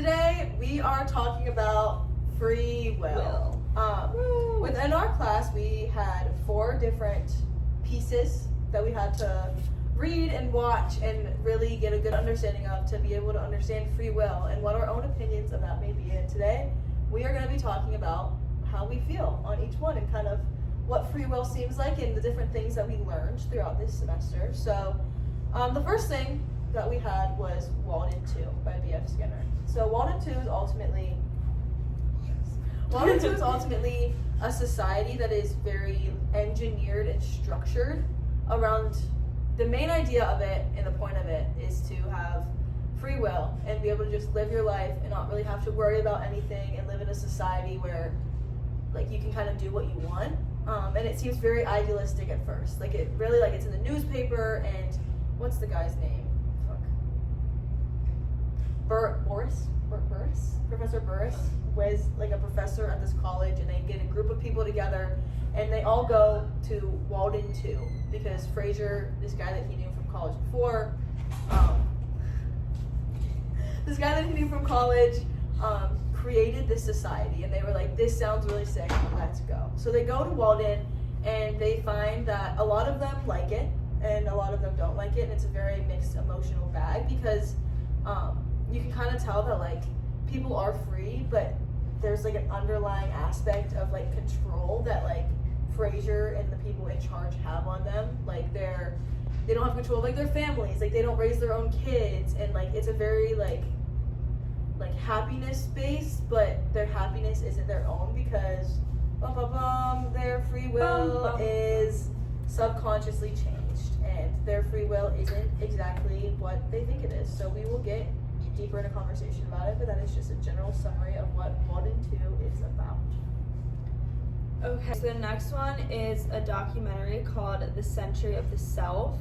today we are talking about free will. Within our class, we had 4 different pieces that we had to read and watch and really get a good understanding of to be able to understand free will and what our own opinions of that may be. And today, we are going to be talking about how we feel on each one and kind of what free will seems like and the different things that we learned throughout this semester. So, the first thing that we had was Walden 2 by B.F. Skinner. So Walden 2 is ultimately a society that is very engineered and structured around the main idea of it, and the point of it is to have free will and be able to just live your life and not really have to worry about anything and live in a society where like you can kind of do what you want. And it seems very idealistic at first. Like it really it's in the newspaper, and what's the guy's name? Burris? Professor Burris was like a professor at this college, and they get a group of people together and they all go to Walden 2 because Fraser, this guy that he knew from college before, created this society, and they were like, this sounds really sick, let's go. So they go to Walden and they find that a lot of them like it and a lot of them don't like it, and it's a very mixed emotional bag because you can kind of tell that like people are free, but there's like an underlying aspect of like control that like Fraser and the people in charge have on them. Like they don't have control of like their families, like they don't raise their own kids, and like it's a very like happiness based, but their happiness isn't their own because their free will is subconsciously changed, and their free will isn't exactly what they think it is. So we will get deeper in a conversation about it, but that is just a general summary of what Walden 2 is about. Okay, so the next one is a documentary called The Century of the Self.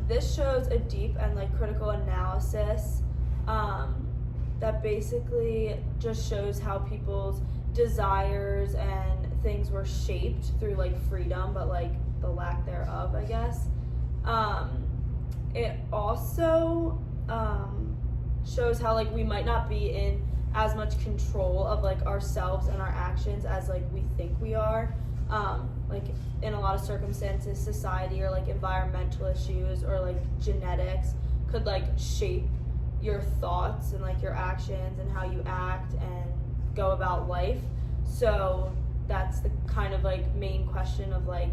This shows a deep and like critical analysis that basically just shows how people's desires and things were shaped through like freedom, but like the lack thereof, I guess. It also shows how like we might not be in as much control of like ourselves and our actions as like we think we are. Like in a lot of circumstances, society or like environmental issues or like genetics could like shape your thoughts and like your actions and how you act and go about life. So that's the kind of like main question of like,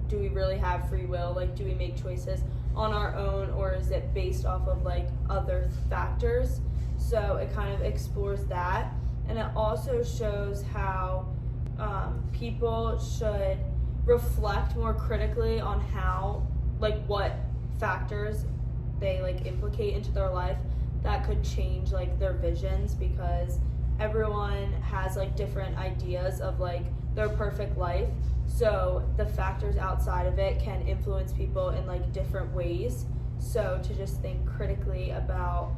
do we really have free will? Like, do we make choices on our own, or is it based off of like other factors? So it kind of explores that, and it also shows how people should reflect more critically on how like what factors they like implicate into their life that could change like their visions, because everyone has like different ideas of like their perfect life. So the factors outside of it can influence people in like different ways. So to just think critically about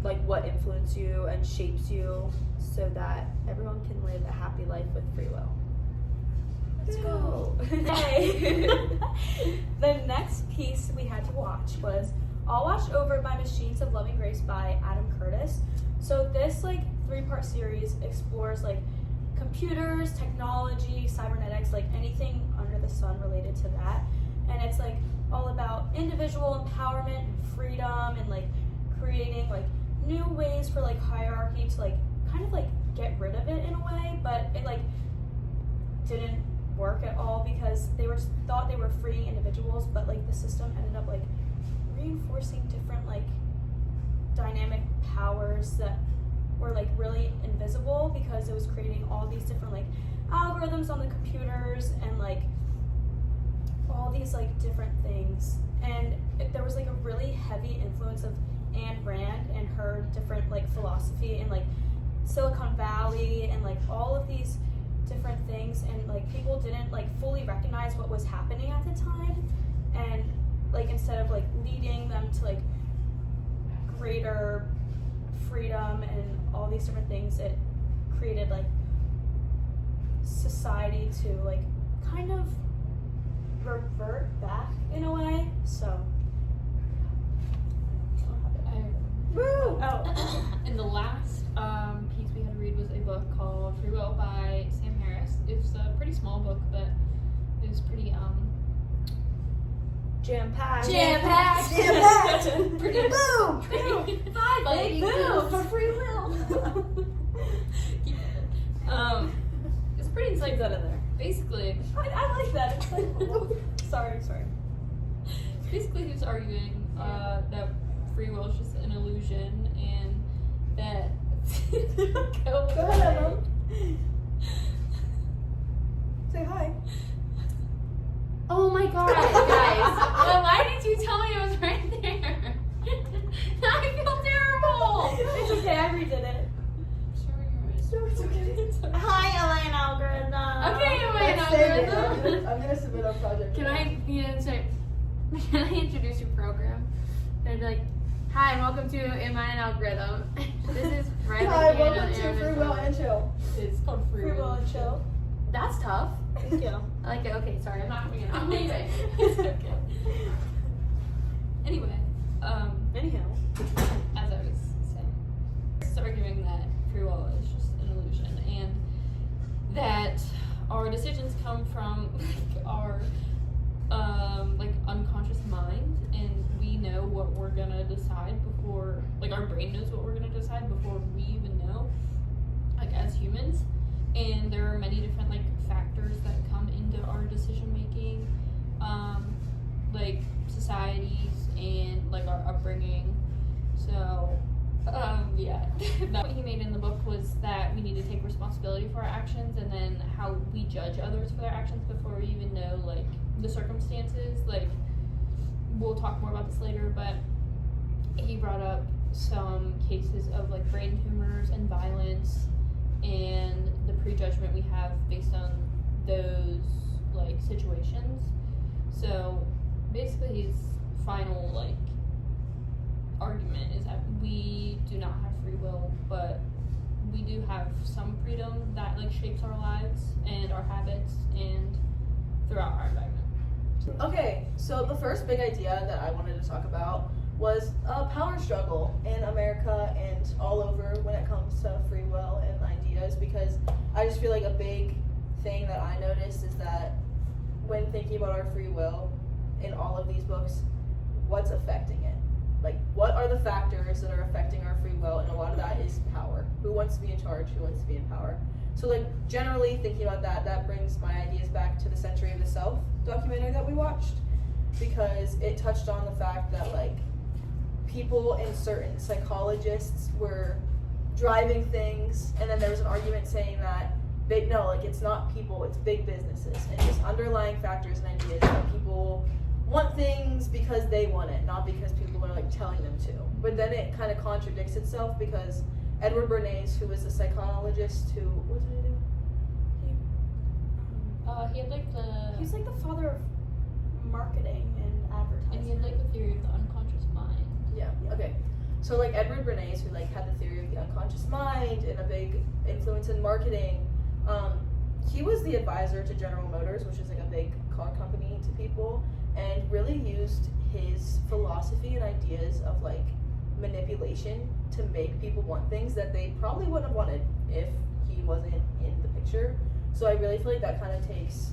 like what influences you and shapes you so that everyone can live a happy life with free will. Let's go. Hey. The next piece we had to watch was All Watched Over by Machines of Loving Grace by Adam Curtis. So this like 3-part series explores like computers, technology, cybernetics, like anything under the sun related to that. And it's like all about individual empowerment and freedom and like creating like new ways for like hierarchy to like kind of like get rid of it in a way, but it like didn't work at all because they were thought they were free individuals, but like the system ended up like reinforcing different like dynamic powers that were like really invisible because it was creating all these different like algorithms on the computers and like all these like different things. And there was like a really heavy influence of Ayn Rand and her different like philosophy and like Silicon Valley and like all of these different things, and like people didn't like fully recognize what was happening at the time, and like instead of like leading them to like greater freedom and all these different things, it created like society to like kind of revert back in a way. So Woo! In the last pretty small book, but it was pretty Jam-packed. Jam-packed. pretty Boom! pretty Five funny. big boom for free will. Keep it. It's pretty Leave like that in there. basically I like that. It's like, sorry. basically he's arguing that free will is just an illusion and that go ahead, away. Emma. Say hi. Oh my god, guys. Well, why did you tell me it was right there? Now I feel terrible. It's okay, I redid it. No, it's okay. Hi, Elaine Algorithm. Okay, Let's wait, save it. algorithm. I'm gonna submit our project. Can I can I introduce your program? And I'd be like, hi, welcome to In Mind Algorithm. This is Riley Hi, Cannon welcome to and Free Will and Chill. It's called Free will and chill. That's tough. Thank you. I like it. Okay, sorry, I'm not having it on anyway. It's okay. Anyway, Anyhow. as I was saying, it's arguing that free will is just an illusion and that our decisions come from our unconscious mind, and we know what we're gonna decide before, our brain knows what we're gonna decide before we even know, as humans. And there are many different factors that come into our decision making, societies and our upbringing. So yeah, what he made in the book was that we need to take responsibility for our actions, and then how we judge others for their actions before we even know the circumstances. We'll talk more about this later, but he brought up some cases of brain tumors and violence and the prejudgment we have based on those situations. So basically his final argument is that we do not have free will, but we do have some freedom that shapes our lives and our habits and throughout our environment. Okay, so the first big idea that I wanted to talk about was a power struggle in America and all over when it comes to free will and ideas, because I just feel like a big thing that I noticed is that when thinking about our free will in all of these books, what's affecting it? What are the factors that are affecting our free will? And a lot of that is power. Who wants to be in charge? Who wants to be in power? So generally thinking about that brings my ideas back to the Century of the Self documentary that we watched, because it touched on the fact that people and certain psychologists were driving things, and then there was an argument saying that it's not people, it's big businesses, and just underlying factors and ideas that people want things because they want it, not because people are telling them to. But then it kind of contradicts itself, because Edward Bernays, who was a psychologist who, what did he do? He had the He's the father of marketing and advertising. and he had the theory of the unconscious mind. Yeah. Okay. So Edward Bernays, who had the theory of the unconscious mind and a big influence in marketing, he was the advisor to General Motors, which is a big car company to people, and really used his philosophy and ideas of manipulation to make people want things that they probably wouldn't have wanted if he wasn't in the picture. So I really feel that kind of takes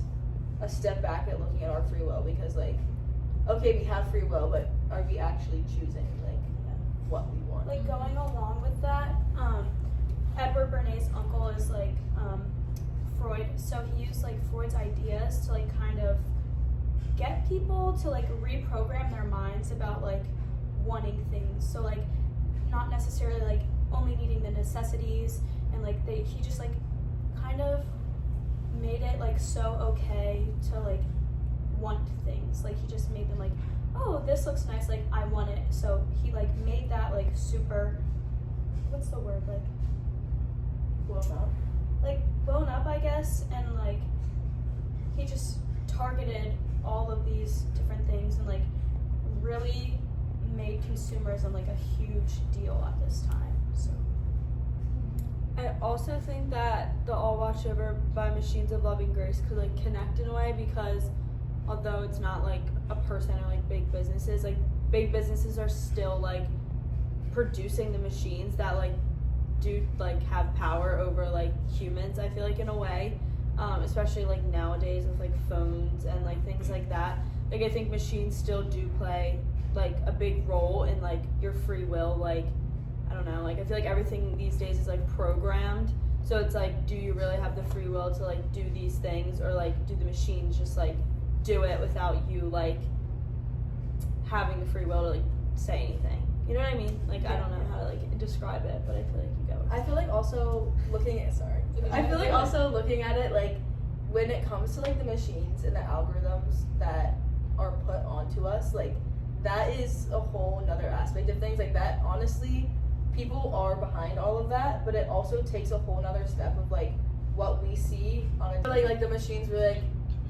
a step back at looking at our free will, because okay, we have free will, but are we actually choosing what we want? Going along with that, Edward Bernays' uncle is Freud, so he used Freud's ideas to kind of get people to reprogram their minds about wanting things. So not necessarily only needing the necessities, and he just kind of made it so okay to want things. He just made them oh, this looks nice, I want it. So he made that super, what's the word, blown up, I guess, and he just targeted all of these different things and really made consumerism a huge deal at this time. So I also think that the All Watched Over by Machines of Loving Grace could connect in a way, because although it's not a person or big businesses are still producing the machines that do have power over humans, I feel in a way. especially like nowadays with like phones and like things like that. Like I think machines still do play like a big role in like your free will. Like I don't know, like I feel like everything these days is like programmed. So it's like, do you really have the free will to like do these things, or like do the machines just like do it without you like having the free will to like say anything? You know what I mean? Like I don't know how to like describe it, but I feel like you go. I feel like also looking at looking at it, like when it comes to like the machines and the algorithms that are put onto us, like that is a whole nother aspect of things. Like that, honestly, people are behind all of that, but it also takes a whole nother step of like what we see on a like the machines really like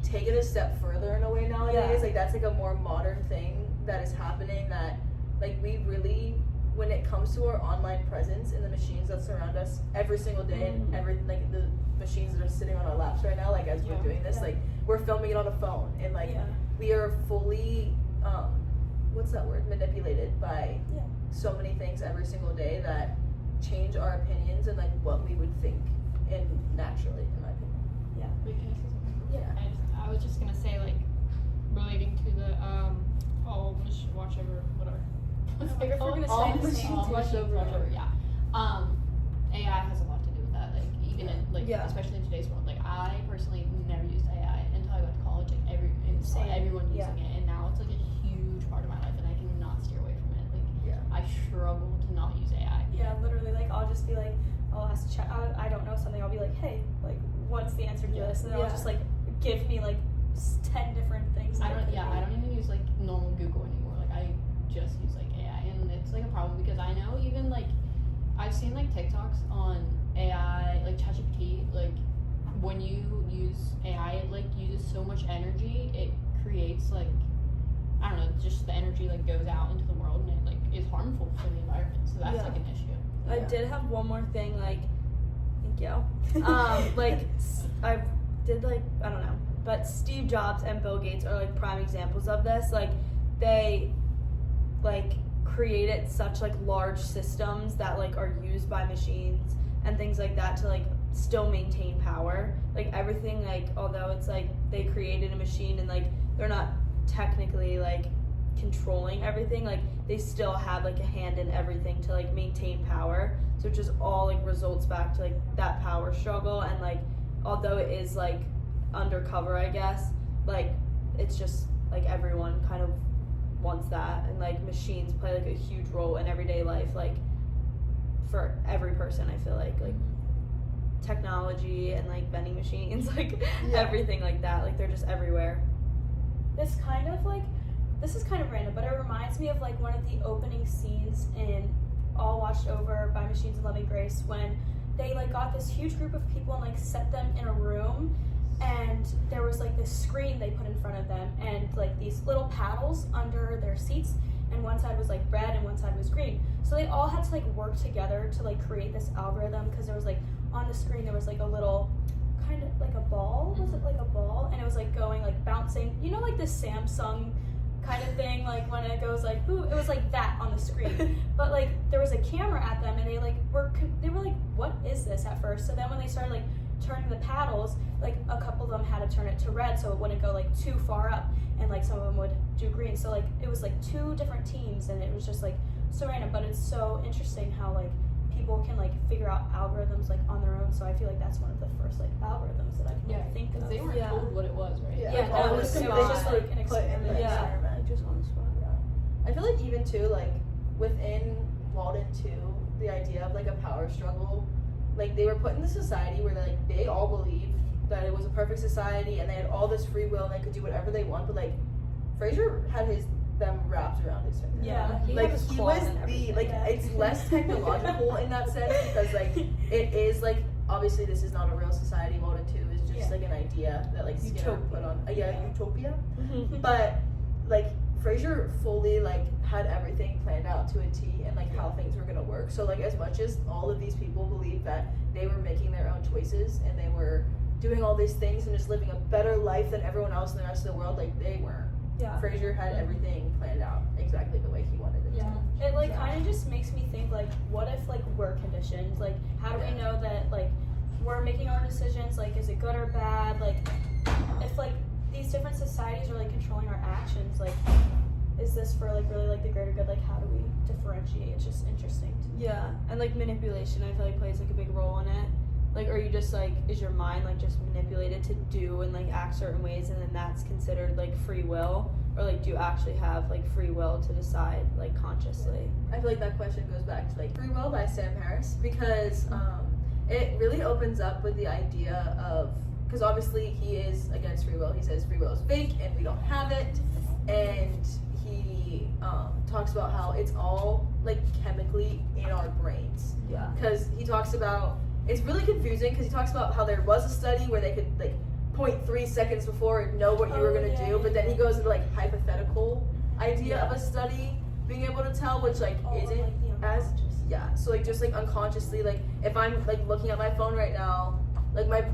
take it a step further in a way nowadays. Yeah. Like that's like a more modern thing that is happening, that like we really, when it comes to our online presence and the machines that surround us every single day, and everything, like the machines that are sitting on our laps right now, like as we're doing this, like we're filming it on a phone, and like we are fully what's that word, manipulated by so many things every single day that change our opinions and like what we would think and naturally, in my opinion. I was just gonna say, like, relating to the watch over whatever. What's it called? Watch over, yeah. AI has a lot to do with that. Like even in like especially in today's world. Like I personally never used AI until I got to college. Like everyone using it, and now it's like a huge part of my life, and I cannot steer away from it. Like I struggle to not use AI. Yeah, literally. Like I'll just be like, I'll ask chat. I don't know something. I'll be like, hey, like what's the answer to this? And then I'll just like give me like 10 different things. I don't even use like normal Google anymore. Like I just use like AI, and it's like a problem because I know even like I've seen like TikToks on AI, like ChatGPT. Like when you use AI, it like uses so much energy. It creates like, I don't know, just the energy like goes out into the world, and it like is harmful for the environment. So that's like an issue. I did have one more thing. Like, thank you. Like I did like I don't know. But Steve Jobs and Bill Gates are like prime examples of this. Like they like created such like large systems that like are used by machines and things like that to like still maintain power. Like everything, like although it's like they created a machine and like they're not technically like controlling everything, like they still have like a hand in everything to like maintain power. So it just all like results back to like that power struggle, and like although it is like undercover, I guess, like it's just like everyone kind of wants that, and like machines play like a huge role in everyday life, like for every person. I feel like technology and like vending machines, like everything like that, like they're just everywhere. This is kind of random, but it reminds me of like one of the opening scenes in All Watched Over by Machines of Loving Grace, when they like got this huge group of people and like set them in a room, and there was like this screen they put in front of them, and like these little paddles under their seats, and one side was like red and one side was green. So they all had to like work together to like create this algorithm, because there was like on the screen there was like a little kind of like a ball. Was it like a ball? And it was like going like bouncing, you know, like this Samsung kind of thing, like when it goes like ooh, it was like that on the screen. But like there was a camera at them, and they were like, what is this at first? So then when they started like turning the paddles, like a couple of them had to turn it to red so it wouldn't go like too far up, and like some of them would do green. So like it was like 2 different teams, and it was just like so random, but it's so interesting how like people can like figure out algorithms like on their own. So I feel like that's one of the first like algorithms that I can like, think of. They weren't told what it was, right? Like, it was just like an put in the experiment. experiment. Like just on the spot. I feel like even too, like within Walden too, the idea of like a power struggle, like they were put in the society where they all believed that it was a perfect society and they had all this free will and they could do whatever they want, but like Fraser had them wrapped around his finger. Yeah. He Like had his he claws was and the everything. like it's less technological in that sense, because like it is like obviously this is not a real society. Walden 2 is just like an idea that like Skinner put on utopia. But like Fraser fully like had everything planned out to a T, and like how things were gonna work. So like as much as all of these people believed that they were making their own choices and they were doing all these things and just living a better life than everyone else in the rest of the world, like they weren't. Fraser had everything planned out exactly the way he wanted it to. It like kind of just makes me think like, what if like we're conditioned? Like how do we know that like we're making our decisions, like, is it good or bad? Like, if, like, these different societies are, like, controlling our actions, like, is this for, like, really, like, the greater good? Like, how do we differentiate? It's just interesting to me. Yeah, and like manipulation, I feel like plays like a big role in it. Like, are you just like, is your mind like just manipulated to do and like act certain ways, and then that's considered like free will, or like do you actually have like free will to decide like consciously? I feel like that question goes back to like Free Will by Sam Harris, because it really opens up with the idea of, because obviously he is against free will. He says free will is fake and we don't have it, and he talks about how it's all like chemically in our brains. Yeah. Because he talks about, it's really confusing because he talks about how there was a study where they could like 0.3 seconds before know what you were going to do, but then he goes into like hypothetical idea of a study being able to tell, which like isn't as so like just like unconsciously, like if I'm like looking at my phone right now, like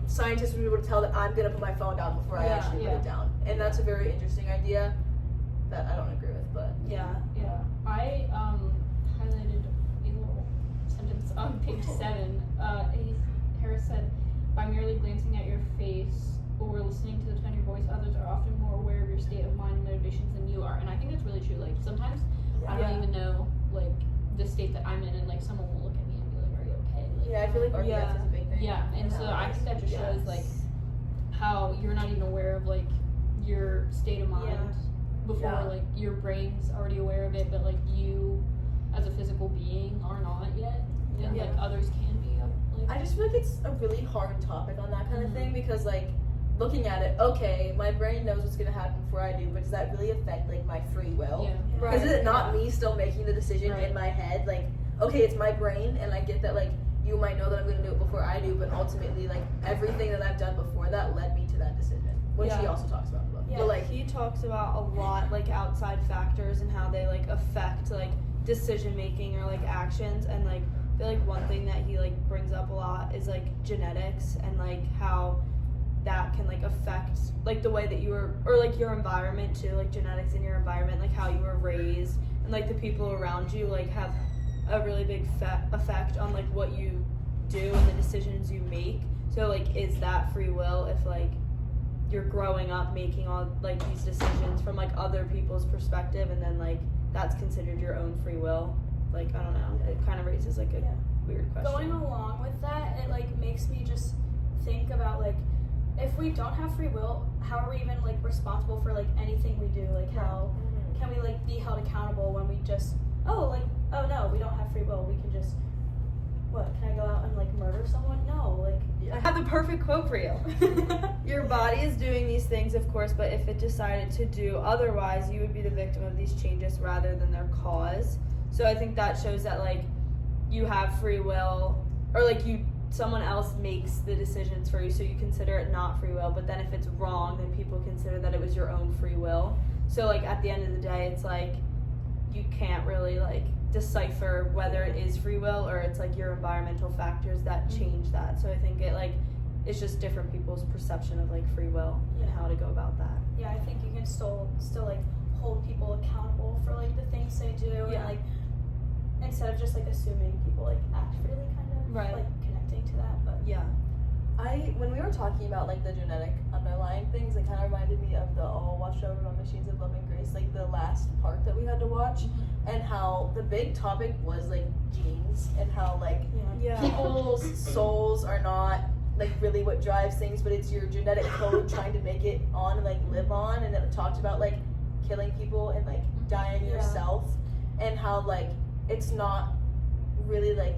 scientists would be able to tell that I'm gonna put my phone down before I actually put it down, and that's a very interesting idea that I don't agree with, but Yeah. I highlighted a little sentence on page 7. Harris said, "By merely glancing at your face or listening to the tone of your voice, others are often more aware of your state of mind and motivations than you are." And I think that's really true. Like sometimes I don't even know like the state that I'm in, and like someone will look at me and be like, "Are you okay?" Like, I feel like RPF is a big thing. Yeah, and so I think that just shows like how you're not even aware of like your state of mind before like your brain's already aware of it, but like you as a physical being are not yet, and like others can be. Like, I just feel like it's a really hard topic on that kind of thing, because like looking at it, okay, my brain knows what's gonna happen before I do, but does that really affect like my free will? Yeah. Is it not me still making the decision Right. in my head? Like, okay, it's my brain, and I get that like you might know that I'm gonna do it before I do, but ultimately like everything that I've done before that led me to that decision, which he also talks about in the book. Yeah. But like He talks about a lot like outside factors and how they like affect like decision making or like actions, and like I feel like one thing that he like brings up a lot is like genetics, and like how that can like affect like the way that you were, or like your environment too, like genetics in your environment, like how you were raised, and like the people around you like have a really big effect on like what you do and the decisions you make. So like, is that free will if like you're growing up making all like these decisions from like other people's perspective, and then like that's considered your own free will? Like, I don't know, it kind of raises like a weird question. Going along with that, it like makes me just think about like, if we don't have free will, how are we even like responsible for like anything we do? Like, how can we like be held accountable when we just oh no, we don't have free will, we can just can I go out and like murder someone? No, like I have the perfect quote for you. Your body is doing these things, of course, but if it decided to do otherwise, you would be the victim of these changes rather than their cause. So I think that shows that like you have free will, or like someone else makes the decisions for you, so you consider it not free will. But then if it's wrong, then people consider that it was your own free will. So like at the end of the day, it's like you can't really like decipher whether it is free will or it's like your environmental factors that change that. So I think it's just different people's perception of like free will and how to go about that. Yeah, I think you can still like hold people accountable for like the things they do, and like instead of just like assuming people like act freely, kind of like connecting to that. But when we were talking about like the genetic underlying things, it kind of reminded me of the All Watched Over by Machines of Love and Grace, like the last part that we had to watch, and how the big topic was like genes, and how like people's souls are not like really what drives things, but it's your genetic code trying to make it on and like live on. And then it talked about like killing people and like dying yourself, and how like it's not really like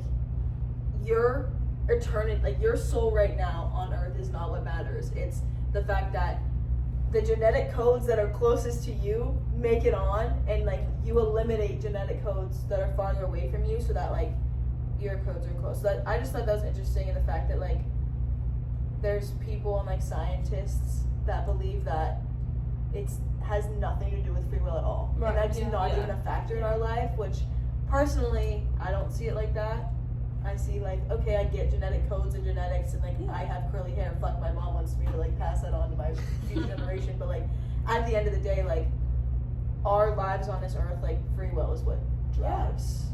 your eternity, like your soul right now on earth is not what matters. It's the fact that the genetic codes that are closest to you make it on, and like you eliminate genetic codes that are farther away from you, so that like your codes are close. So that, I just thought that was interesting, in the fact that like there's people and like scientists that believe that it's has nothing to do with free will at all, and that's not even a factor in our life, which personally I don't see it like that. I see like, okay, I get genetic codes and genetics, and like I have curly hair, fuck, my mom wants me to like pass that on to my future generation, but like at the end of the day, like our lives on this earth, like free will is what drives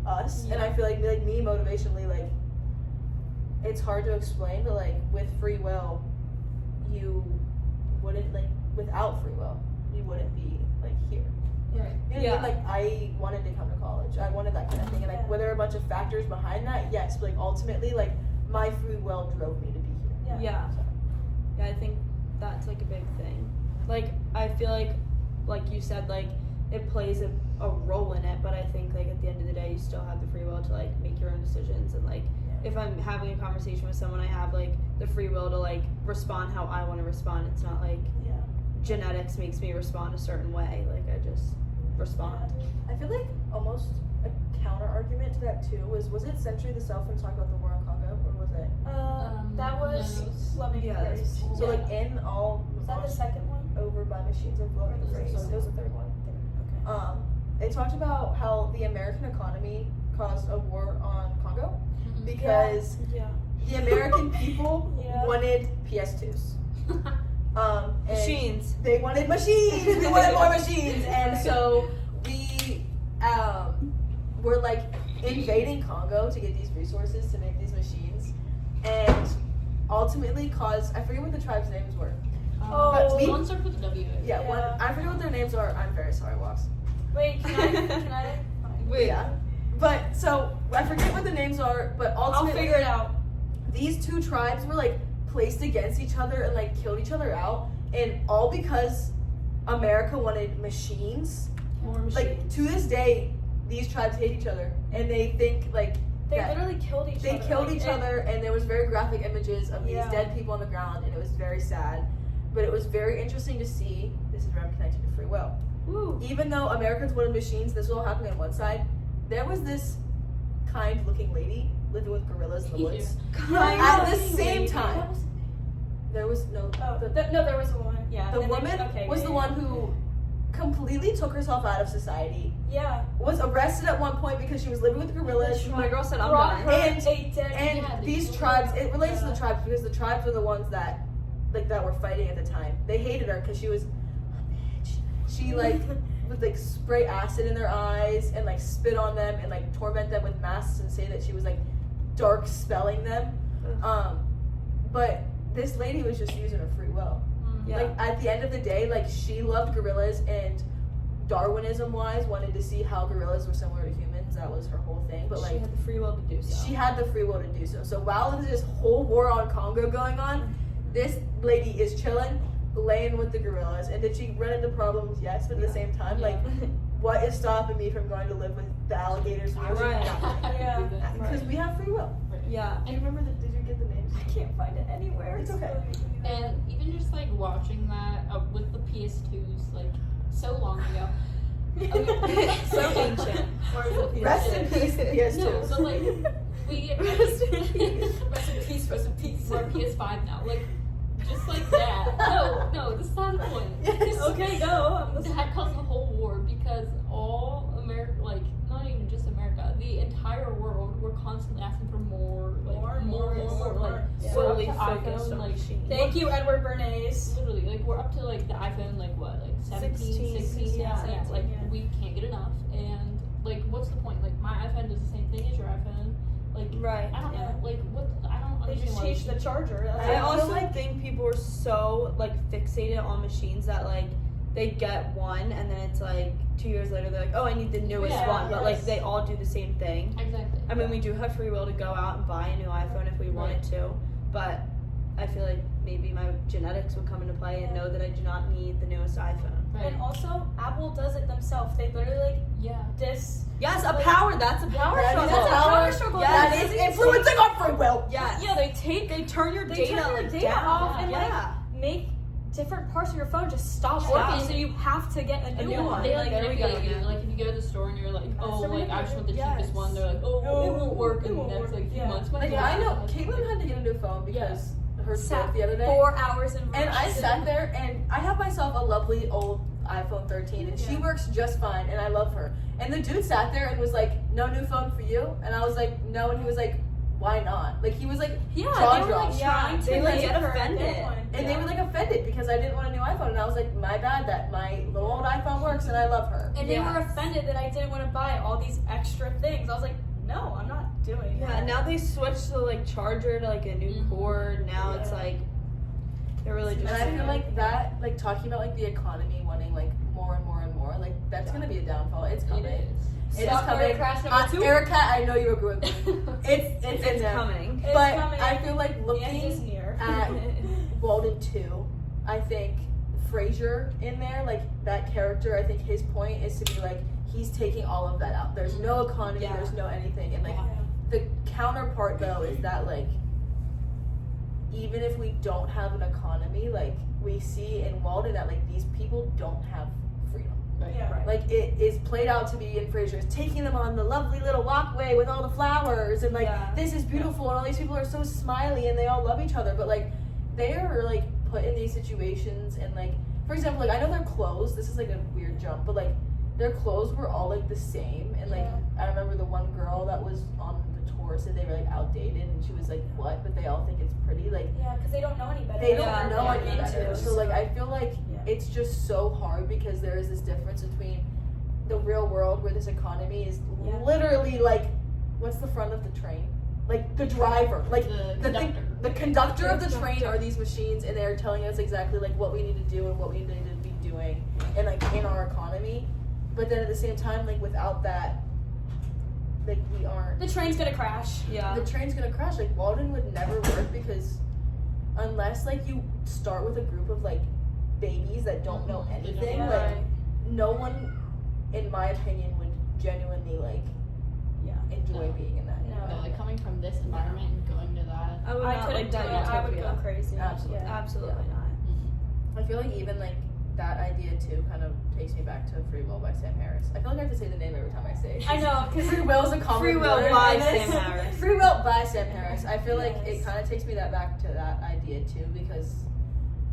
us. And I feel like me motivationally, like it's hard to explain, but like with free will, you wouldn't like without free will, you wouldn't be like here. Right. You know what I Yeah. mean? Like I wanted to come to college. I wanted that kind of thing. And like were there a bunch of factors behind that? Yes. But like ultimately like my free will drove me to be here. Yeah. So, Yeah, I think that's like a big thing. Like I feel like you said, like it plays a role in it, but I think like at the end of the day you still have the free will to like make your own decisions, and like if I'm having a conversation with someone, I have like the free will to like respond how I want to respond. It's not like genetics makes me respond a certain way. Like I just respond. I feel like almost a counter argument to that too was it Century the Self and talk about the war in Congo, or was it? That was no. Loving Yeah, that's- Grace. So like in all Was that the second one? over by machines of loving Or grace. was it It was the third one. Okay. They talked about how the American economy caused a war on Congo Mhm. because Yeah. the American people Yeah. wanted PS2s. And Machines. They wanted machines. We wanted more machines, and so we were like invading Congo to get these resources to make these machines, and ultimately caused I forget what the tribes' names were. Oh, we- One starts with a W. Yeah, one Yeah. I forget what their names are. I'm very sorry, Wox. Wait, can I? Wait. Yeah, but so I forget what the names are, but I'll ultimately figure it out. these two tribes were like placed against each other and like killed each other out, and all because America wanted machines. More machines. Like to this day, these tribes hate each other, and they think like They that literally killed each they other. killed like, each it- other, and there was very graphic images of these Yeah. dead people on the ground, and it was very sad. But it was very interesting to see. This is where I'm connected to free will. Woo. Even though Americans wanted machines, this was all happening on one side. There was this kind-looking lady living with gorillas in the woods. Yeah, At the yeah. same time, there was no. Oh, the no, there was a woman. Yeah. the and then- woman okay, was yeah, the yeah. one who completely took herself out of society. Yeah. Was arrested at one point because she was living with gorillas. My girl said I'm Brought done. her And- a dead. And Yeah, these they- tribes, it relates to Yeah. the tribes because the tribes were the ones that, like, that were fighting at the time. They hated her because she was a bitch. She like would like spray acid in their eyes and like spit on them and like torment them with masks and say that she was like dark spelling them. But this lady was just using her free will. Yeah. Like at the end of the day, like she loved gorillas and Darwinism wise wanted to see how gorillas were similar to humans. That was her whole thing. But she like had the free will to do so. she had the free will to do so. So while there's this whole war on Congo going on, this lady is chilling, laying with the gorillas. And did she run into problems? Yes, but at the same time, like, what is stopping me from going to live with the alligators? in the ocean? Right. Yeah. Because we have free will. Yeah. Do you remember the? Did you get the names? I can't find it anywhere. It's okay. really making me mad. And even just like watching that with the PS2s, like so long ago. So ancient. Rest in peace, PS2. No, but like we Rest in rest in peace, rest in peace. We're PS5 now, like just like that. No, this is not the point. Yes. Okay, go. I'm listening. That caused the whole war because all America, like not even just America, the entire world were constantly asking for more, like more. Like Yeah. we're up Solely to focused iPhone, on like machines. Thank you, Edward Bernays. literally, like we're up to like the iPhone, like what, like 17, 16, yeah, 17, like yeah. we can't get enough. And like, what's the point? Like my iPhone does the same thing as your iPhone. Like Right. I don't Yeah. know. Like what? I don't They understand just why changed the charger. That's I I all. feel also like- think people are so like fixated on machines that like they get one and then it's like 2 years later they're like, oh, I need the newest Yeah, one, but like yes. they all do the same thing. Exactly. I mean, we do have free will to go out and buy a new iPhone if we wanted to, but I feel like maybe my genetics would come into play and know that I do not need the newest iPhone. Right. And also, Apple does it themselves. They literally like Yeah. this. Yes, a power. That's a power That is struggle. That's a power struggle. Yes. That is influencing our free will. Yes. Yeah, they take They turn your They data turn your like data down. off and, like, yeah. make different parts of your phone just stop Stop. working, so you have to get a new new one. one. They like There we go manipulate you. again. Like if you go to the store and you're like, oh, That's like I just want the yes. cheapest one. They're like, oh, No, it won't work it in won't the next work. like few Yeah. months. Like I know, Caitlin had to get a new phone because her Sat broke the other day. 4 hours in And I sat there and I have myself a lovely old iPhone 13 and she Yeah. works just fine and I love her. And the dude sat there and was like, no new phone for you? And I was like, no. And he was like, why not? Like he was like, Yeah, jaw they were like dropped. trying to They, like, make get her offended. get one. And they were like offended because I didn't want a new iPhone. And I was like, my bad that my little old iPhone works and I love her. And they Yes. were offended that I didn't want to buy all these extra things. I was like, no, I'm not doing Yeah, that. now they switched the like charger to like a new Mhm. cord. Now it's Yeah. like they're really just. And I feel like that, like talking about like the economy wanting like more and more and more, like that's gonna be a downfall. It's coming. It is. It is Stock market coming. crash number 2. Erica, I know you agree with me. It's in it's there. coming. It's But coming. I feel like The end is looking near. at Walden 2, I think Frasier in there, like that character, I think his point is to be like, he's taking all of that out. There's no economy, Yeah. there's no anything. And like, Yeah. the counterpart though is that like, even if we don't have an economy, like we see in Walden that like these people don't have freedom. Yeah. Right. Like it is played out to be in Frasier's taking them on the lovely little walkway with all the flowers and like Yeah. this is beautiful and all these people are so smiley and they all love each other, but like they are like put in these situations and like, for example, like I know their clothes, this is like a weird jump, but like their clothes were all like the same and like Yeah. I remember the one girl that was on the tour said they were like outdated and she was like what, but they all think it's pretty, like Yeah, because they don't know any better. they don't Yeah, know yeah, any yeah, better. yeah. So like I feel like Yeah. it's just so hard because there is this difference between the real world where this economy is Yeah. literally like what's the front of the train? Like the driver. Like The conductor. the conductor of the train are these machines and they're telling us exactly like what we need to do and what we need to be doing and like in our economy. But then at the same time, like without that, like we aren't The train's gonna crash. Yeah. the train's gonna crash. Like Walden would never work because unless like you start with a group of like babies that don't know Mhm. They don't anything, know. like no one, in my opinion, would genuinely like Yeah. enjoy No. being in that. No. No, like coming from this environment and going to that. I would I not couldn't like do that it. I would utopia. go crazy. Absolutely. Yeah. Absolutely not. I feel like even like that idea too kind of takes me back to Free Will by Sam Harris. I feel like I have to say the name every time I say it. I know, because Free Will is a common Free Will word by in this. Sam Harris. Free Will by Sam Harris. I feel like it Yes. kind of takes me back to that idea too because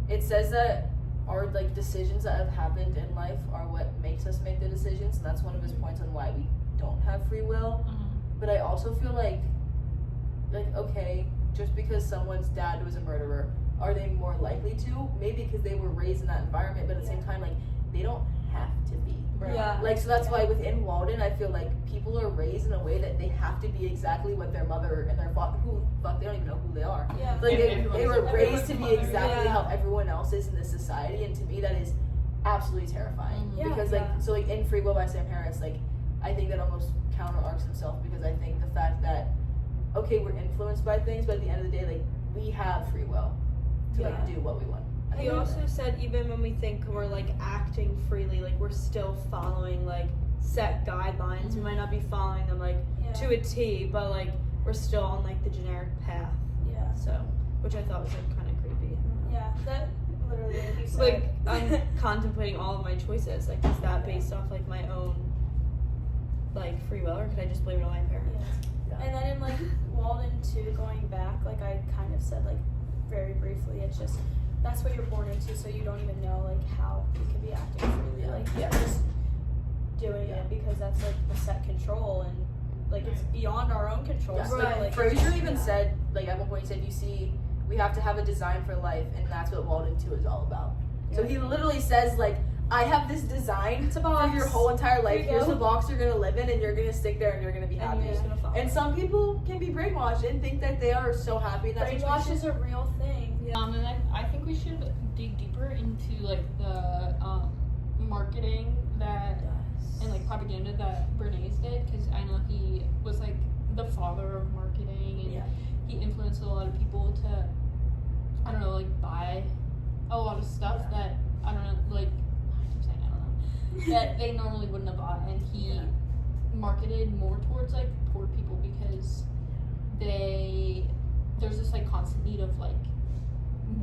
it says that our like decisions that have happened in life are what makes us make the decisions, and that's one of his points on why we don't have free will. But I also feel like okay, just because someone's dad was a murderer, are they more likely to? Maybe because they were raised in that environment, but at the same time, like they don't have to be. Right. Yeah. Like so that's why within Walden, I feel like people are raised in a way that they have to be exactly what their mother and their father, they don't even know who they are. Yeah. Like they Everyone's- were raised to be everyone's exactly mother. how everyone else is in this society, and to me that is absolutely terrifying. Mhm. Yeah, Because like yeah. so like in Free Will by Sam Harris, like I think that almost counter arcs himself because I think the fact that okay we're influenced by things, but at the end of the day like we have free will to like Yeah. do what we want. I He think also said even when we think we're like acting freely, like we're still following like set guidelines. We might not be following them like Yeah. to a T, but like we're still on like the generic path. Yeah. So, which I thought was like kind of creepy. Yeah. That literally, like you said. Like I'm contemplating all of my choices. Like, is that based off like my own like free will, or could I just blame it on my parents? Yeah. And then in like Walden 2, going back, like I kind of said like very briefly, it's just that's what you're born into, so you don't even know like how you can be acting freely. Yeah. Like Yeah. you're just doing Yeah. it because that's like the set control and like it's beyond our own control. Yeah. So, Right. like, Frasier even yeah. said, like at one point he said, you see, we have to have a design for life, and that's what Walden 2 is all about. So Yeah. he literally says, like, I have this design It's a for box. your whole entire life. Here you Here's go. the box you're gonna live in, and you're gonna stick there, and you're gonna be And happy. you're just gonna follow. And some people can be brainwashed and think that they are so happy in that Brainwash situation. is a real thing. And I think we should dig deeper into like the marketing that and like propaganda that Bernays did, because I know he was like the father of marketing and Yeah. he influenced a lot of people to I don't know, like buy a lot of stuff Yeah. that I don't know, like I keep saying I don't know, that they normally wouldn't have bought, and he Yeah. marketed more towards like poor people because there's this like constant need of like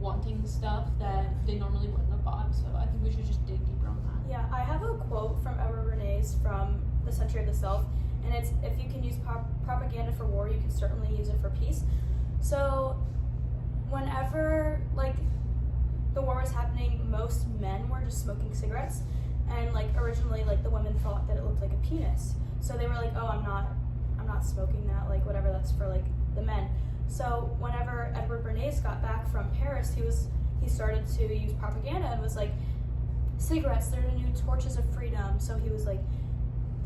wanting stuff that they normally wouldn't have bought. So I think we should just dig deeper on that. Yeah, I have a quote from Edward Bernays from The Century of the Self, and it's, if you can use propaganda for war, you can certainly use it for peace. So whenever, like, the war was happening, most men were just smoking cigarettes, and, like, originally, like, the women thought that it looked like a penis. So they were like, oh, I'm not smoking that, like, whatever, that's for, like, the men. So whenever Edward Bernays got back from Paris, he started to use propaganda and was like, cigarettes, they're the new torches of freedom. So he was like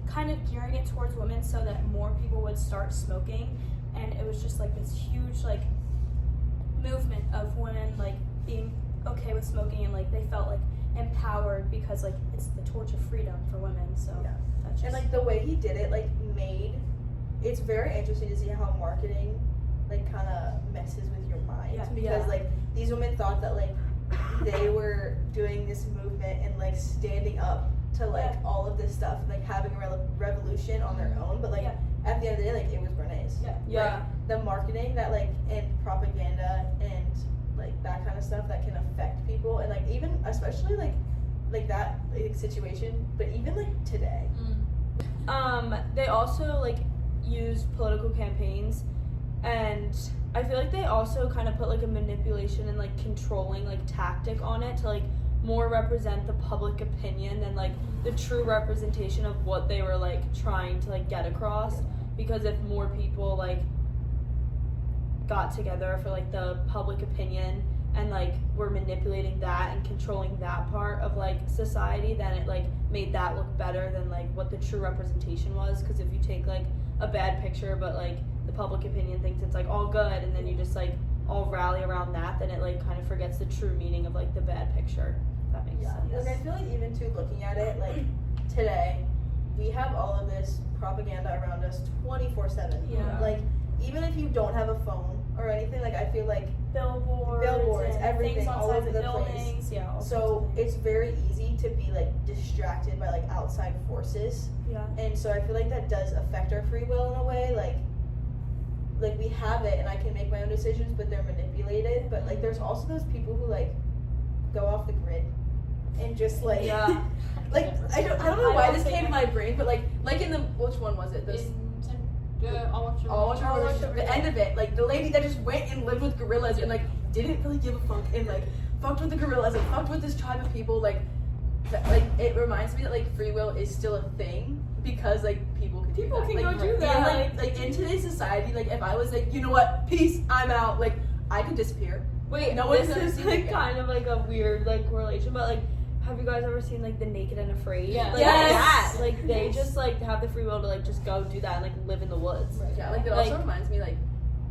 kind of gearing it towards women so that more people would start smoking, and it was just like this huge like movement of women like being okay with smoking, and like they felt like empowered because like it's the torch of freedom for women. So Yeah. that's just And like the way he did it, like it's very interesting to see how marketing like kind of messes with your mind, Yeah. because like these women thought that like they were doing this movement and like standing up to like all of this stuff and like having a revolution on their own, but like Yeah. at the end of the day, like it was Brené's. Yeah. Like, the marketing that like and propaganda and like that kind of stuff that can affect people, and like even especially like that like, situation, but even like today. They also like use political campaigns, and I feel like they also kind of put like a manipulation and like controlling like tactic on it to like more represent the public opinion than like the true representation of what they were like trying to like get across. Because if more people like got together for like the public opinion and like were manipulating that and controlling that part of like society, then it like made that look better than like what the true representation was. Because if you take like a bad picture but like the public opinion thinks it's like all good, and then you just like all rally around that, then it like kind of forgets the true meaning of like the bad picture, if that makes sense. Like I feel like even too looking at it like today, we have all of this propaganda around us 24/7. Yeah. Like even if you don't have a phone or anything, like I feel like billboards and everything, things on all sides over of the buildings. Yeah. all so sorts of things. it's very easy to be like distracted by like outside forces. Yeah. And so I feel like that does affect our free will in a way, like we have it and I can make my own decisions, but they're manipulated. But like there's also those people who like go off the grid and just like Yeah. like I don't know I why don't this think came to my brain, but like in the which one was it? This I'll watch your all I'll watch the end of it, like the lady that just went and lived with gorillas and like didn't really give a fuck and like fucked with the gorillas and fucked with this tribe of people, like it reminds me that like free will is still a thing because like people can People do that. can like, go do and, that. like in today's society, like if I was like, you know what, peace, I'm out, like I could disappear. Wait, No one's this ever is seen me like again. kind of like a weird like correlation, but like have you guys ever seen like The Naked and Afraid? Yeah. Like Yes. that. Like they just like have the free will to like just go do that and like live in the woods. Right. Yeah, like it Like- also reminds me like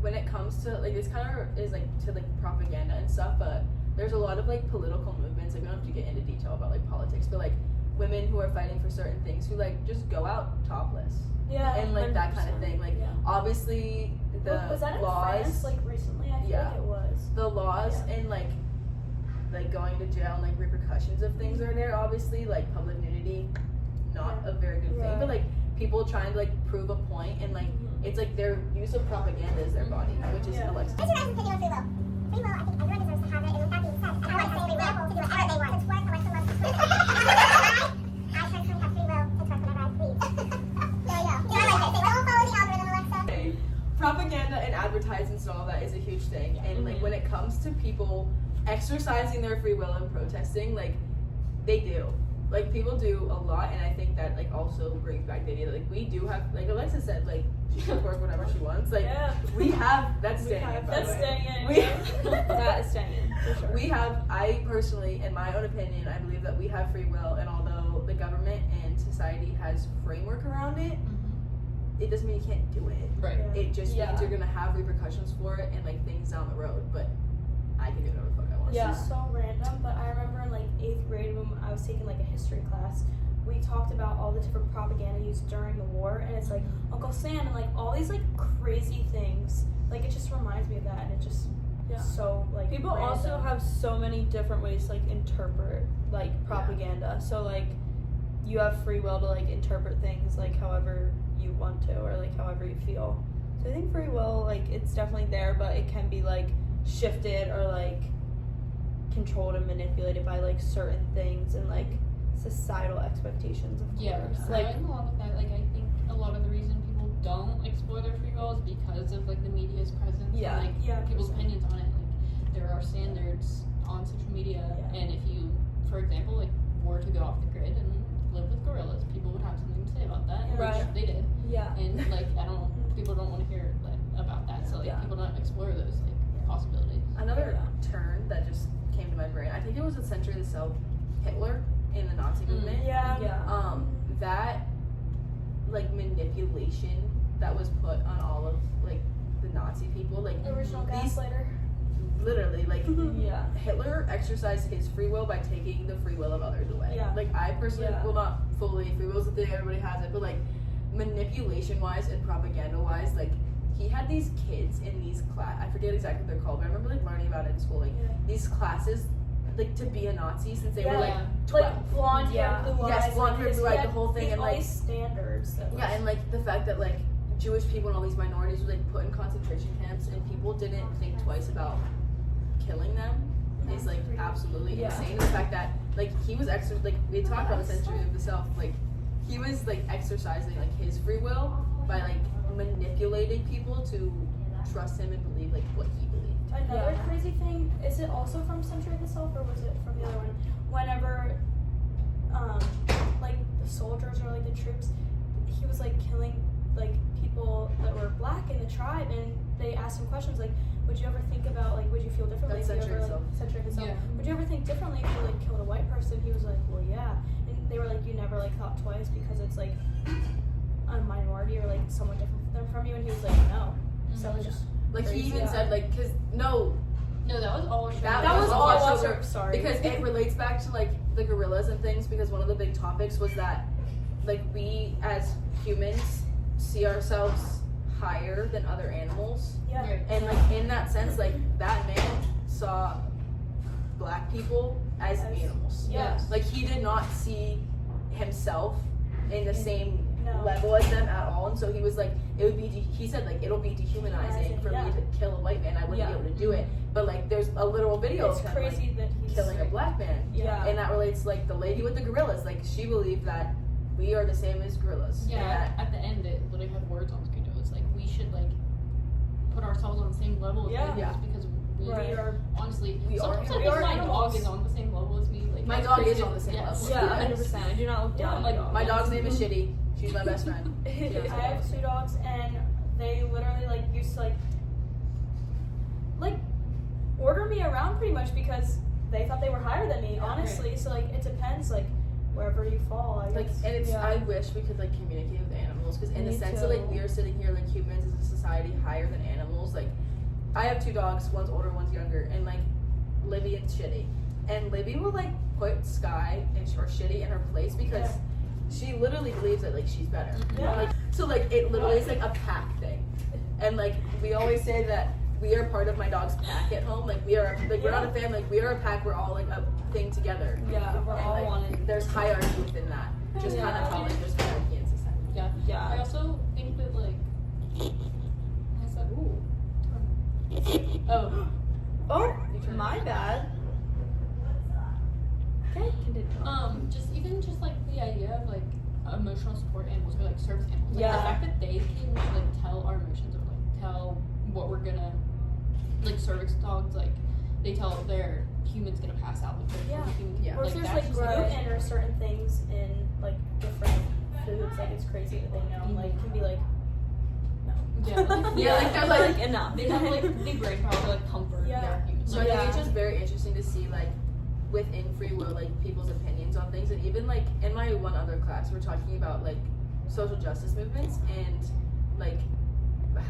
when it comes to like this kind of is like to like propaganda and stuff, but there's a lot of like political movements. Like we don't have to get into detail about like politics, but like women who are fighting for certain things who like just go out topless Yeah. and like that kind of 100%. thing. Like Yeah. obviously the was that in laws, France like recently? I feel Yeah. like it was. the laws Yeah. and like going to jail and like repercussions of things are there. Obviously, like public nudity, not a very good thing, Right. but like people trying to like prove a point and like it's like their use of propaganda is their body, which is Yeah. Alexa. What's your guys' opinion on free will? Free will, I think everyone deserves to have it, and with that being said, everyone has free will to do whatever they want. To twerk, Alexa loves to twerk. I personally have free will to twerk whenever I please. There you go. I like it. Don't follow the algorithm, Alexa. Propaganda and advertisements and all that is a huge thing, and like when it comes to people exercising their free will and protesting, like they do. Like people do a lot, and I think that like also brings back the idea that like we do have, like Alexa said, like she can work whatever she wants. Like Yeah. we have that's We staying in, have- by the that's way. staying in, We, yeah. That is staying in, for sure. we have, I personally, in my own opinion, I believe that we have free will, and although the government and society has framework around it, it doesn't mean you can't do it. Right. Yeah. It just Yeah. means you're gonna have repercussions for it and like things down the road. But I can do whatever the fuck I want. Yeah. This is so random, but I remember in like 8th grade when I was taking like a history class, we talked about all the different propaganda used during the war, and it's like Uncle Sam and like all these like crazy things. Like it just reminds me of that, and it just Yeah. so like People random. also have so many different ways to like interpret like propaganda. So like you have free will to like interpret things like however you want to, or like however you feel. So I think free will, like it's definitely there, but it can be like shifted or like controlled and manipulated by like certain things and like societal expectations, of Yeah, course. like Like along with that, like I think a lot of the reason people don't explore their free will is because of like the media's presence Yeah. and like Yeah, people's 100%. opinions on it. Like there are standards on social media, Yeah. and if you, for example, like were to go off the grid and live with gorillas, people would have something to say about that, Right. which they did. yeah. And like I don't, people don't want to hear like about that, so like Yeah. people don't explore those like possibilities. Another turn that just came to my brain. I think it was a century itself. Hitler in the Nazi movement. Yeah. Yeah. That manipulation that was put on all of like the Nazi people, like Original these gaslighter. literally like Yeah. Hitler exercised his free will by taking the free will of others away. Yeah. Like I personally, Yeah. well, not fully, free will's the thing, everybody has it, but like manipulation wise and propaganda wise, like he had these kids in these I forget exactly what they're called, but I remember like learning about it in school, like Yeah. these classes, like to be a Nazi since they were Yeah. like Yeah. 12. Like blonde hair, Yeah. blue Yes, eyes. blonde like hair, his- blue he eyes, had the whole thing, these- and, all like- these standards. That Yeah, and like the fact that like Jewish people and all these minorities were like put in concentration camps and people didn't think twice about killing them is like absolutely Yeah. insane. The fact that like he was like we talked about the century of the self, like he was like exercising like his free will by like manipulating people to trust him and believe like what he believed. Another Yeah. crazy thing, is it also from Century of the Self or was it from the other one? Whenever like the soldiers or like the troops, he was like killing like people that were black in the tribe, and they asked him questions like, would you ever think about like, would you feel differently That's if you Century ever of like Century of the Self? Yeah. Would you ever think differently if you like killed a white person? He was like, well, yeah. And they were like, you never like thought twice because it's like a minority or like someone different from you, and he was like, no. So it's just Like crazy. he even Yeah. said like because no, No, that was all. That That was was all all watch over- over. Sorry. because it relates back to like the gorillas and things, because one of the big topics was that like we as humans see ourselves higher than other animals, yeah. Right. and like in that sense like that man saw black people as animals. Yeah. Like he did not see himself in the same No. level as them at all, and so he was like, it would be he said like it'll be dehumanizing for Yeah. me to kill a white man. I wouldn't Yeah. be able to do it, but like there's a literal video It's of him like, crazy that he's killing a black man. Yeah. And that relates to, like the lady with the gorillas. Like she believed that we are the same as gorillas. And Yeah, that- at the end it literally had words on the screen. It was like we should like put ourselves on the same level as Yeah. animals because we Right. are honestly. We are Sometimes We are my animals. dog is on the same level as me. Like My that's dog crazy is to- on the same yes. level. Yeah, 100%. I do not look down. like, on dogs. my dog's name is Shitty. She's my best friend. I have 2 dogs, and they literally like used to like order me around pretty much because they thought they were higher than me. Yeah, Honestly, so like it depends, like wherever you fall. I Like, guess. and it's Yeah. I wish we could like communicate with animals, because in the Me sense that like too. we are sitting here like humans as a society higher than animals. Like I have 2 dogs, one's older, one's younger, and like Libby and Shitty, and Libby will like put Sky and or Shitty in her place because she literally believes that like she's better. Yeah. Like, so like it literally is like a pack thing, and like we always say that we are part of my dog's pack at home. Like we are like we're not a family. Like we are a pack. We're all like a thing together. Yeah, we're And, all like, one. There's hierarchy within that. Just kind of how like there's hierarchy in society. Yeah. I Yeah. also think that like I said, ooh. Oh. Oh, You turn my it. bad. Okay, continue. Just like the idea of like emotional support animals or like service animals. Like Yeah. the fact that they can like tell our emotions or like tell what we're gonna like service dogs like they tell their human's gonna pass out because Yeah. the human can, Yeah. Or if there's that's like just, gluten or certain things in like different foods, like it's crazy that they know. Like can be like, no. yeah, like, Yeah, like, they're like- enough. they have like the brain power to like comfort Yeah. their humans. So Like, I think Yeah. it's just very interesting to see like within free will like people's opinions on things, and even like in my one other class we're talking about like social justice movements and like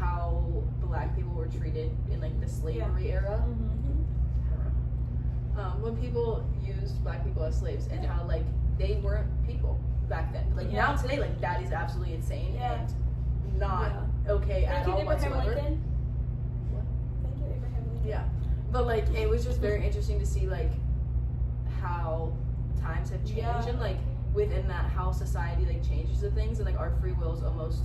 how black people were treated in like the slavery era. When people used black people as slaves and how like they weren't people back then. Like Yeah. now today like that is absolutely insane Yeah. and not okay at Thank you, all Abraham whatsoever. Lincoln. What? Thank you, Abraham Lincoln. Yeah, but like it was just very interesting to see like how times have changed Yeah. and like within that how society like changes the things, and like our free will is almost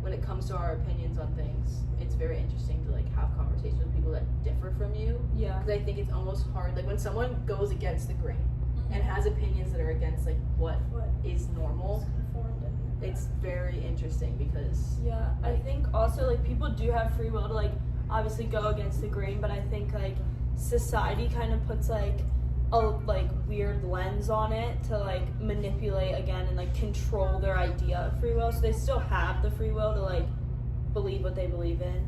when it comes to our opinions on things. It's very interesting to like have conversations with people that differ from you, Yeah. because I think it's almost hard like when someone goes against the grain and has opinions that are against like what What is normal. is conformed and It's very interesting because Yeah, I think also like people do have free will to like obviously go against the grain, but I think like society kind of puts like a like weird lens on it to like manipulate again and like control their idea of free will. So they still have the free will to like believe what they believe in.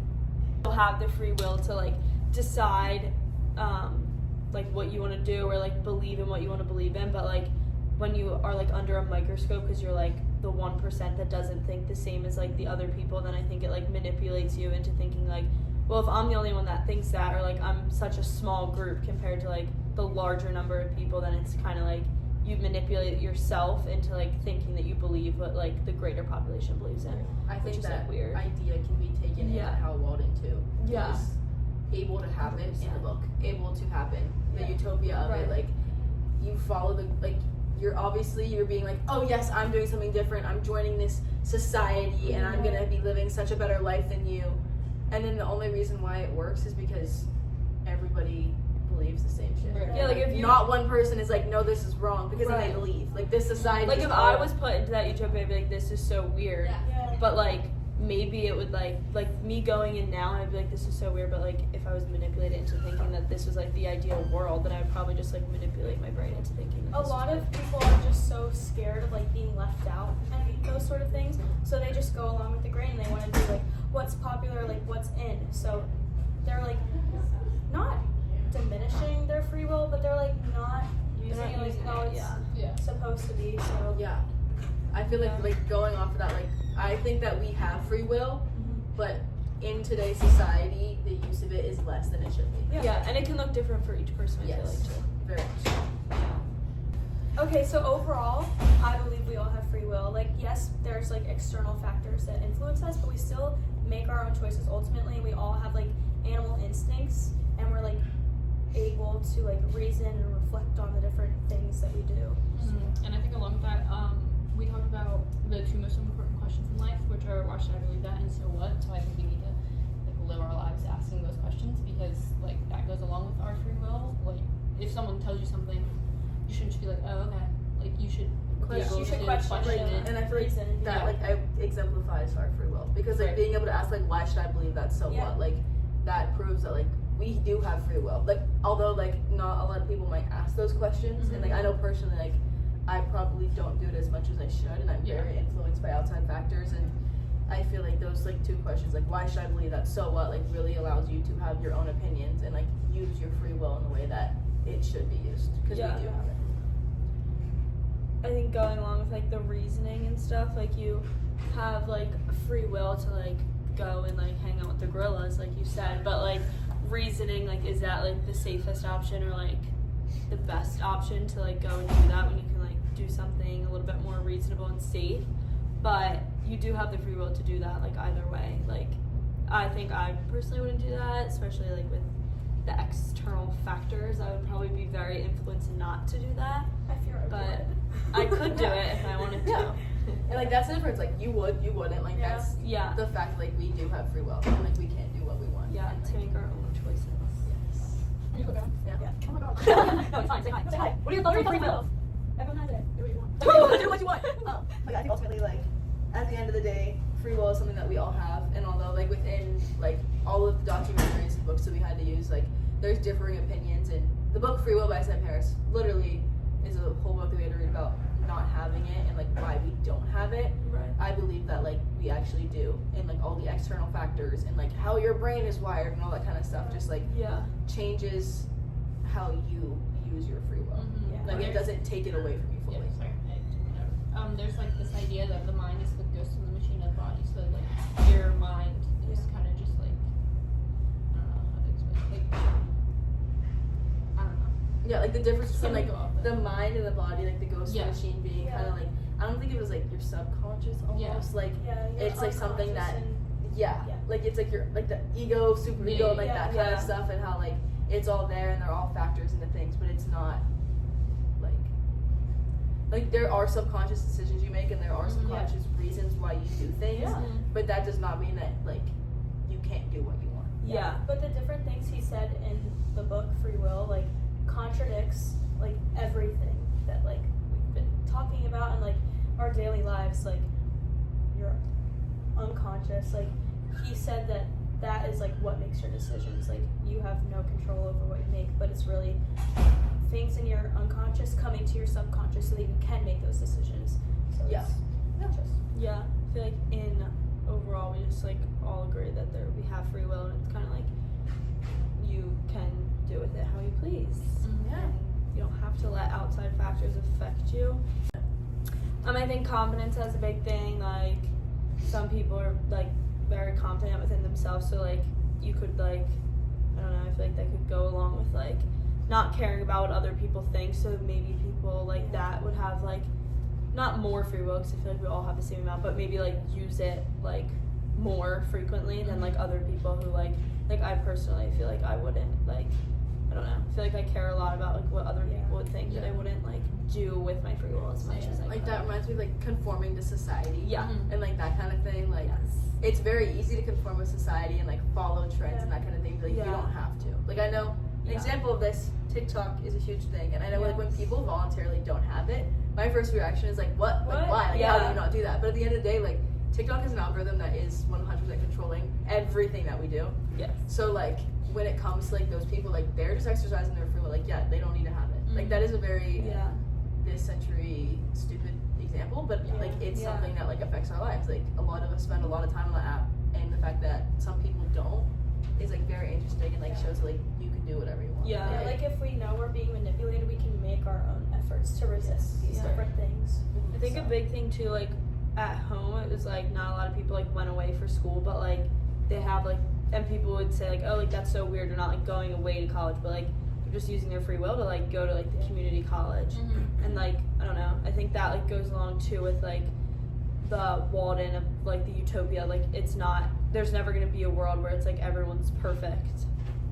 They'll have the free will to like decide like what you want to do or like believe in what you want to believe in, but like when you are like under a microscope because you're like the 1% that doesn't think the same as like the other people, then I think it like manipulates you into thinking like, well, if I'm the only one that thinks that, or like I'm such a small group compared to like the larger number of people, then it's kind of like you manipulate yourself into like thinking that you believe what like the greater population believes in. I Which think is, that like, weird. idea can be taken Yeah. into Hal Walden too. Yeah. It's able to happen in the book, able to happen. The Yeah. utopia of Right. it, like you follow the like. You're being like, oh yes, I'm doing something different. I'm joining this society, and I'm gonna be living such a better life than you. And then the only reason why it works is because everybody believes the same shit. Right. Yeah, like if you Not one person is like, no, this is wrong, because then Right. they believe. Like this society. like is if all- I was put into that utopia, I'd be like, this is so weird. Yeah. But like maybe it would like me going in now, I'd be like, this is so weird. But like if I was manipulated into thinking that this was like the ideal world, then I would probably just like manipulate my brain into thinking that A this lot was of people are just so scared of like being left out and those sort of things, so they just go along with the grain and they want to do like what's popular, like what's in. So they're like not diminishing their free will, but they're like not using not it like using how it, it's yeah. supposed to be. So Yeah. I feel like going off of that, like I think that we have free will, but in today's society, the use of it is less than it should be. Yeah, and it can look different for each person. I feel Yes. like too. Very much. okay, so overall, I believe we all have free will. Like yes, there's like external factors that influence us, but we still make our own choices ultimately. We all have like animal instincts, and we're like able to like reason and reflect on the different things that we do. And I think along with that, we talked about the two most important questions in life, which are why should I believe that and so what. So I think we need to like live our lives asking those questions, because like that goes along with our free will. Like if someone tells you something, you shouldn't just be like, oh okay. Like you should be able You should to question it. And I feel like reason. that exemplifies our free will, because like Right. being able to ask like why should I believe that, so Yeah. what, like that proves that like we do have free will. Like although like not a lot of people might ask those questions, and like I know personally like I probably don't do it as much as I should, and I'm Yeah. very influenced by outside factors, and I feel like those like two questions, like why should I believe that, so what, like really allows you to have your own opinions and like use your free will in the way that it should be used, because Yeah. we do have it. I think going along with like the reasoning and stuff, like you have like free will to like go and like hang out with the gorillas, like you said, but like reasoning, like is that like the safest option or like the best option to like go and do that when you can like do something a little bit more reasonable and safe? But you do have the free will to do that like either way. Like I think I personally wouldn't do that, especially like with the external factors. I would probably be very influenced not to do that, I fear I but would. I could do it if I wanted to. Yeah. And like that's the difference. Like you wouldn't. Like Yeah. that's Yeah. the fact. Like we do have free will, and like we can do what we want. Yeah, And, to like, make our own choices. Are you okay? Yeah. Oh my god. No, it's fine. Say hi. Say hi. What are your free will? Everyone has it. Do what you want. do what you want. Like I think ultimately, like at the end of the day, free will is something that we all have. And although like within like all of the documentaries and books that we had to use, like there's differing opinions. And the book Free Will by Sam Harris literally is a whole book that we had to read about not having it and like why we don't have it. Right. I believe that like we actually do, and like all the external factors and like how your brain is wired and all that kind of stuff just like Yeah. changes how you use your free will. Yeah. Like it doesn't take it away from you fully. Yeah, sorry. There's like this idea that the mind is the ghost in the machine of the body. So like your mind is kind of just like I don't know how to explain it. Like I don't know. Yeah, like the difference between like Something go off the mind and the body, like the ghost Yeah. machine being Yeah. kind of like, I don't think it was like your subconscious almost, like Yeah, you're it's like something that unconscious yeah, Yeah. like it's like your like the ego, super ego, Yeah, like yeah, that kind of yeah. stuff, and how like it's all there and they're all factors into things, but it's not like there are subconscious decisions you make and there are subconscious reasons why you do things, Yeah. but that does not mean that like you can't do what you want. Yeah. But the different things he said in the book Free Will like contradicts like everything that like we've been talking about in like our daily lives. Like you're unconscious. Like he said that is like what makes your decisions. Like you have no control over what you make, but it's really things in your unconscious coming to your subconscious so that you can make those decisions. So Yeah. it's just Yeah. I feel like in overall we just like all agree that we have free will, and it's kind of like you can do with it how you please. Yeah. And, you don't have to let outside factors affect you. I think confidence is a big thing. Like, some people are like very confident within themselves, so like you could like, I don't know, I feel like that could go along with like not caring about what other people think. So maybe people like that would have like not more free will, because I feel like we all have the same amount, but maybe like use it like more frequently than like other people who like I personally feel like I wouldn't like, I don't know, I feel like I care a lot about like what other people would think, that I wouldn't like do with my free will as much as I Like could. that reminds me of like conforming to society. Yeah. And like that kind of thing. Like it's very easy to conform with society and like follow trends and that kind of thing. But like you don't have to. Like I know an example of this, TikTok is a huge thing, and I know like when people voluntarily don't have it, my first reaction is like, what? Like why? Like how do you not do that? But at the end of the day, like TikTok is an algorithm that is 100% controlling everything that we do. Yes. So like when it comes to like those people, like they're just exercising their free will. Like they don't need to have it. Like that is a very this century stupid example, but like it's something that like affects our lives. Like a lot of us spend a lot of time on the app, and the fact that some people don't is like very interesting, and like shows that, like you can do whatever you want. Yeah. Like if we know we're being manipulated, we can make our own efforts to resist these different things. I think a big thing too, like at home, it was like not a lot of people like went away for school, but like they have like, and people would say like, oh, like that's so weird, you're not like going away to college, but like they're just using their free will to like go to like the community college. And like I don't know, I think that like goes along too with like the Walden of like the utopia. Like it's not, there's never gonna be a world where it's like everyone's perfect.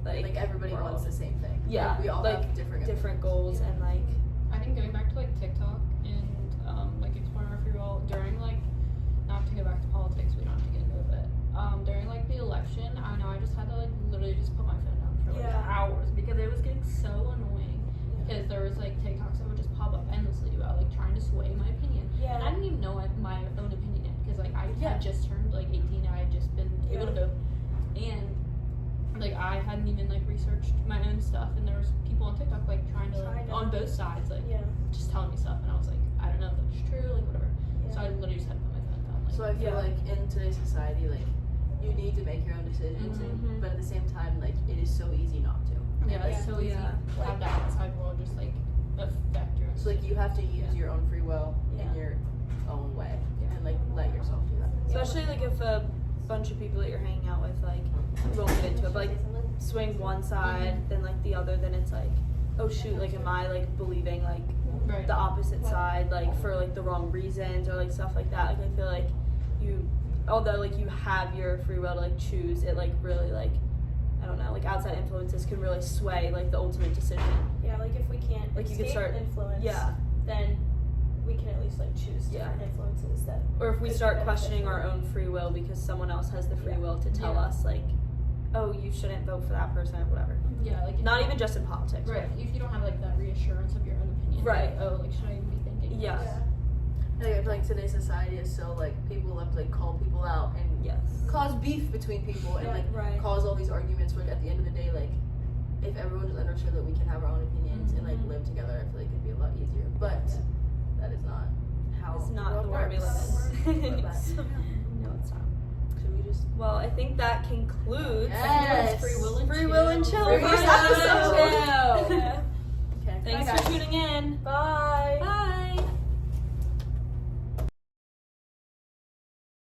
Like everybody world. wants the same thing. Yeah, Like, we all like have different goals and like I think going back to like TikTok and like exploring our free will during like, not to go back to politics, we don't have to get into it, but during like the election, I know I just had to like literally just put my phone down for like hours because it was getting so annoying. Because there was like TikToks that would just pop up endlessly about like trying to sway my opinion. And I didn't even know my own opinion yet, because like I had just turned like 18 and I had just been able to vote. And like I hadn't even like researched my own stuff, and there was people on TikTok like trying to like on both sides like just telling me stuff, and I was like, I don't know if that's true, like whatever. So I literally just had to put my phone down. Like, So I feel like in today's society, like you need to make your own decisions, but at the same time, like it is so easy not to. yeah, it's so easy to have that outside world just like affect your. So like you have to use your own free will in your own way, and like let yourself do that. especially like if a bunch of people that you're hanging out with, like we won't get into it, but like swing one side then like the other, then it's like, oh shoot, like am I like believing like the opposite side like for like the wrong reasons or like stuff like that. Like I feel like you, although like you have your free will to like choose, it like really like, I don't know, like outside influences can really sway like the ultimate decision. Yeah, like if we can't Like, you could escape start- influence, Yeah. then we can at least like choose different influences that. Or if we could start be questioning beneficial. our own free will because someone else has the free will to tell us like, oh, you shouldn't vote for that person or whatever. Yeah, like Not even just in politics. right. If you don't have like that reassurance of your own opinion, Right. Like, oh, like should I even be thinking? Yeah. this? Like, I feel like today's society is so like people love to like call people out and Yes. cause beef between people and like cause all these arguments. Where at the end of the day, like if everyone just understood that we can have our own opinions and like live together, I feel like it'd be a lot easier. But that is not how It's not the world we works. live in. But No, it's not. should we just? Well, I think that concludes Yes. Free will and Free Will and Chill. Chill. Free will First and episode. Chill. Okay. Thanks Bye, for guys. tuning in. Bye. Bye.